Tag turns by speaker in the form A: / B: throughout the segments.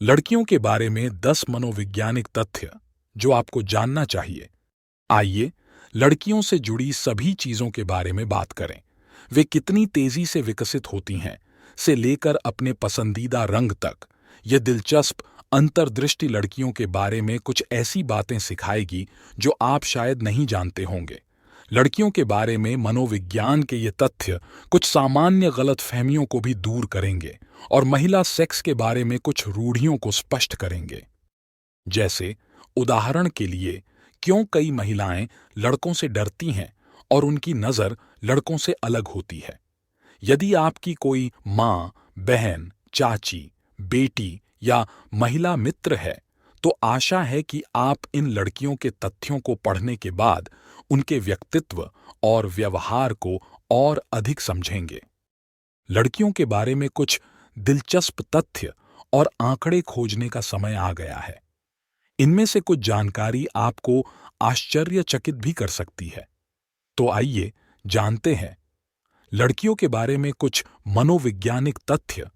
A: लड़कियों के बारे में 10 मनोवैज्ञानिक तथ्य जो आपको जानना चाहिए। आइए लड़कियों से जुड़ी सभी चीजों के बारे में बात करें। वे कितनी तेजी से विकसित होती हैं, से लेकर अपने पसंदीदा रंग तक। यह दिलचस्प अंतर्दृष्टि लड़कियों के बारे में कुछ ऐसी बातें सिखाएगी जो आप शायद नहीं जानते होंगे। लड़कियों के बारे में मनोविज्ञान के ये तथ्य कुछ सामान्य गलतफहमियों को भी दूर करेंगे और महिला सेक्स के बारे में कुछ रूढ़ियों को स्पष्ट करेंगे। जैसे उदाहरण के लिए, क्यों कई महिलाएं लड़कों से डरती हैं और उनकी नजर लड़कों से अलग होती है। यदि आपकी कोई माँ, बहन, चाची, बेटी या महिला मित्र है, तो आशा है कि आप इन लड़कियों के तथ्यों को पढ़ने के बाद उनके व्यक्तित्व और व्यवहार को और अधिक समझेंगे। लड़कियों के बारे में कुछ दिलचस्प तथ्य और आंकड़े खोजने का समय आ गया है। इनमें से कुछ जानकारी आपको आश्चर्यचकित भी कर सकती है। तो आइए जानते हैं लड़कियों के बारे में कुछ मनोवैज्ञानिक तथ्य।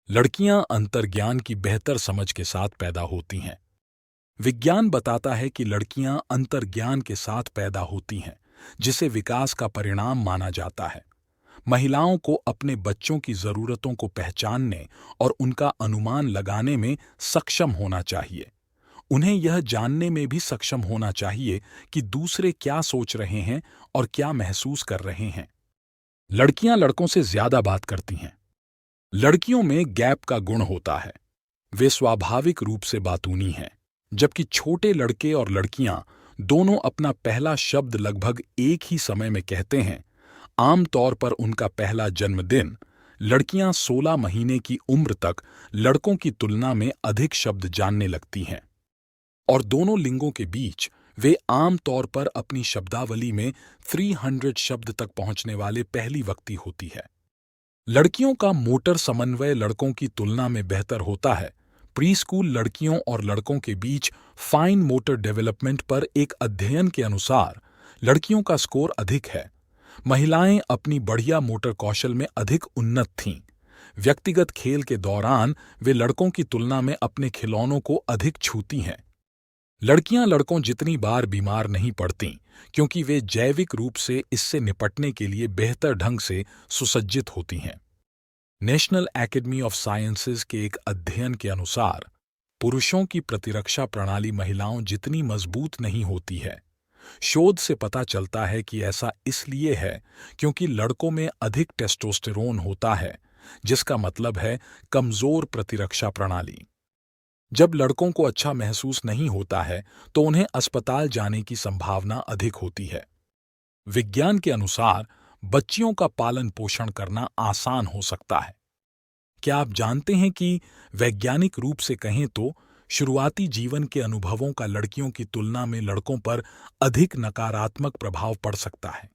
A: लड़कियां अंतर्ज्ञान की बेहतर समझ के साथ पैदा होती हैं। विज्ञान बताता है कि लड़कियां अंतर्ज्ञान के साथ पैदा होती हैं, जिसे विकास का परिणाम माना जाता है। महिलाओं को अपने बच्चों की जरूरतों को पहचानने और उनका अनुमान लगाने में सक्षम होना चाहिए। उन्हें यह जानने में भी सक्षम होना चाहिए कि दूसरे क्या सोच रहे हैं और क्या महसूस कर रहे हैं। लड़कियां लड़कों से ज्यादा बात करती हैं। लड़कियों में गैप का गुण होता है। वे स्वाभाविक रूप से बातूनी हैं, जबकि छोटे लड़के और लड़कियां दोनों अपना पहला शब्द लगभग एक ही समय में कहते हैं। आमतौर पर उनका पहला जन्मदिन। लड़कियां 16 महीने की उम्र तक लड़कों की तुलना में अधिक शब्द जानने लगती हैं, और दोनों लिंगों के बीच वे आम तौर पर अपनी शब्दावली में 300 शब्द तक पहुंचने वाले पहली व्यक्ति होती है। लड़कियों का मोटर समन्वय लड़कों की तुलना में बेहतर होता है। प्री स्कूल लड़कियों और लड़कों के बीच फाइन मोटर डेवलपमेंट पर एक अध्ययन के अनुसार लड़कियों का स्कोर अधिक है। महिलाएं अपनी बढ़िया मोटर कौशल में अधिक उन्नत थीं। व्यक्तिगत खेल के दौरान वे लड़कों की तुलना में अपने खिलौनों को अधिक छूती हैं। लड़कियां लड़कों जितनी बार बीमार नहीं पड़तीं, क्योंकि वे जैविक रूप से इससे निपटने के लिए बेहतर ढंग से सुसज्जित होती हैं। नेशनल एकेडमी ऑफ साइंसेज के एक अध्ययन के अनुसार पुरुषों की प्रतिरक्षा प्रणाली महिलाओं जितनी मजबूत नहीं होती है। शोध से पता चलता है कि ऐसा इसलिए है क्योंकि लड़कों में अधिक टेस्टोस्टेरोन होता है, जिसका मतलब है कमजोर प्रतिरक्षा प्रणाली। जब लड़कों को अच्छा महसूस नहीं होता है, तो उन्हें अस्पताल जाने की संभावना अधिक होती है। विज्ञान के अनुसार बच्चियों का पालन पोषण करना आसान हो सकता है। क्या आप जानते हैं कि वैज्ञानिक रूप से कहें तो शुरुआती जीवन के अनुभवों का लड़कियों की तुलना में लड़कों पर अधिक नकारात्मक प्रभाव पड़ सकता है।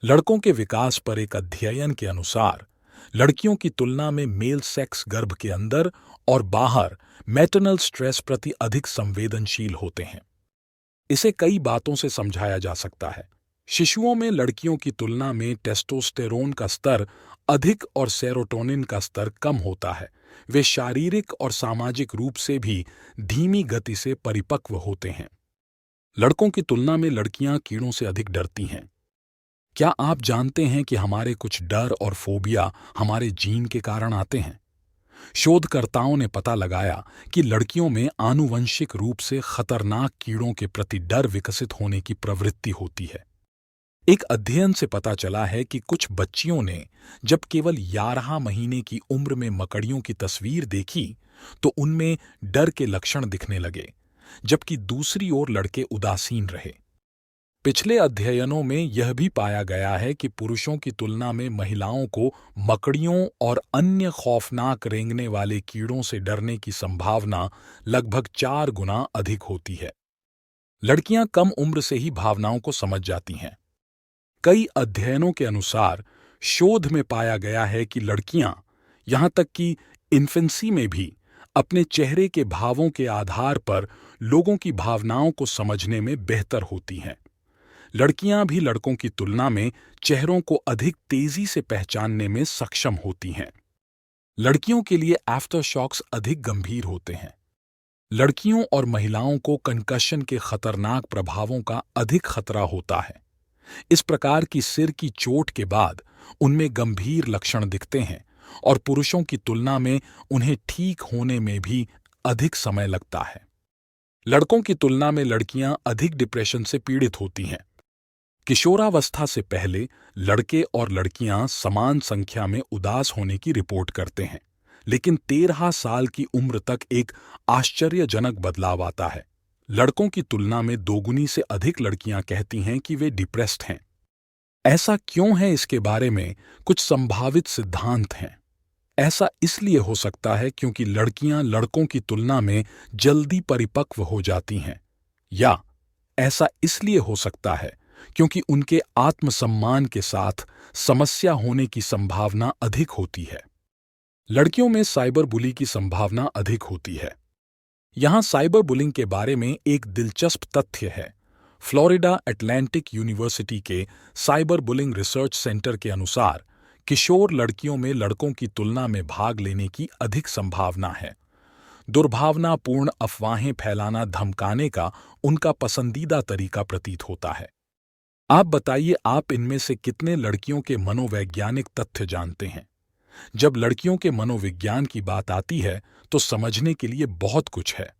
A: लड़कों के विकास पर एक अध्ययन के अनुसार लड़कियों की तुलना में मेल सेक्स गर्भ के अंदर और बाहर मैटरनल स्ट्रेस प्रति अधिक संवेदनशील होते हैं। इसे कई बातों से समझाया जा सकता है। शिशुओं में लड़कियों की तुलना में टेस्टोस्टेरोन का स्तर अधिक और सेरोटोनिन का स्तर कम होता है। वे शारीरिक और सामाजिक रूप से भी धीमी गति से परिपक्व होते हैं। लड़कों की तुलना में लड़कियां कीड़ों से अधिक डरती हैं। क्या आप जानते हैं कि हमारे कुछ डर और फोबिया हमारे जीन के कारण आते हैं? शोधकर्ताओं ने पता लगाया कि लड़कियों में आनुवंशिक रूप से खतरनाक कीड़ों के प्रति डर विकसित होने की प्रवृत्ति होती है। एक अध्ययन से पता चला है कि कुछ बच्चियों ने जब केवल 11 महीने की उम्र में मकड़ियों की तस्वीर देखी, तो उनमें डर के लक्षण दिखने लगे, जबकि दूसरी ओर लड़के उदासीन रहे। पिछले अध्ययनों में यह भी पाया गया है कि पुरुषों की तुलना में महिलाओं को मकड़ियों और अन्य खौफनाक रेंगने वाले कीड़ों से डरने की संभावना लगभग 4 गुना अधिक होती है। लड़कियां कम उम्र से ही भावनाओं को समझ जाती हैं। कई अध्ययनों के अनुसार शोध में पाया गया है कि लड़कियां, यहां तक कि इन्फेंसी में भी, अपने चेहरे के भावों के आधार पर लोगों की भावनाओं को समझने में बेहतर होती हैं। लड़कियां भी लड़कों की तुलना में चेहरों को अधिक तेजी से पहचानने में सक्षम होती हैं। लड़कियों के लिए आफ्टर शॉक्स अधिक गंभीर होते हैं। लड़कियों और महिलाओं को कंकशन के खतरनाक प्रभावों का अधिक खतरा होता है। इस प्रकार की सिर की चोट के बाद उनमें गंभीर लक्षण दिखते हैं और पुरुषों की तुलना में उन्हें ठीक होने में भी अधिक समय लगता है। लड़कों की तुलना में लड़कियां अधिक डिप्रेशन से पीड़ित होती हैं। किशोरावस्था से पहले लड़के और लड़कियां समान संख्या में उदास होने की रिपोर्ट करते हैं, लेकिन 13 साल की उम्र तक एक आश्चर्यजनक बदलाव आता है। लड़कों की तुलना में दोगुनी से अधिक लड़कियां कहती हैं कि वे डिप्रेस्ड हैं। ऐसा क्यों है, इसके बारे में कुछ संभावित सिद्धांत हैं। ऐसा इसलिए हो सकता है क्योंकि लड़कियां लड़कों की तुलना में जल्दी परिपक्व हो जाती हैं, या ऐसा इसलिए हो सकता है क्योंकि उनके आत्मसम्मान के साथ समस्या होने की संभावना अधिक होती है। लड़कियों में साइबर बुली की संभावना अधिक होती है। यहां साइबर बुलिंग के बारे में एक दिलचस्प तथ्य है। फ्लोरिडा अटलांटिक यूनिवर्सिटी के साइबर बुलिंग रिसर्च सेंटर के अनुसार किशोर लड़कियों में लड़कों की तुलना में भाग लेने की अधिक संभावना है। दुर्भावनापूर्ण अफवाहें फैलाना धमकाने का उनका पसंदीदा तरीका प्रतीत होता है। आप बताइए, आप इनमें से कितने लड़कियों के मनोवैज्ञानिक तथ्य जानते हैं? जब लड़कियों के मनोविज्ञान की बात आती है तो समझने के लिए बहुत कुछ है।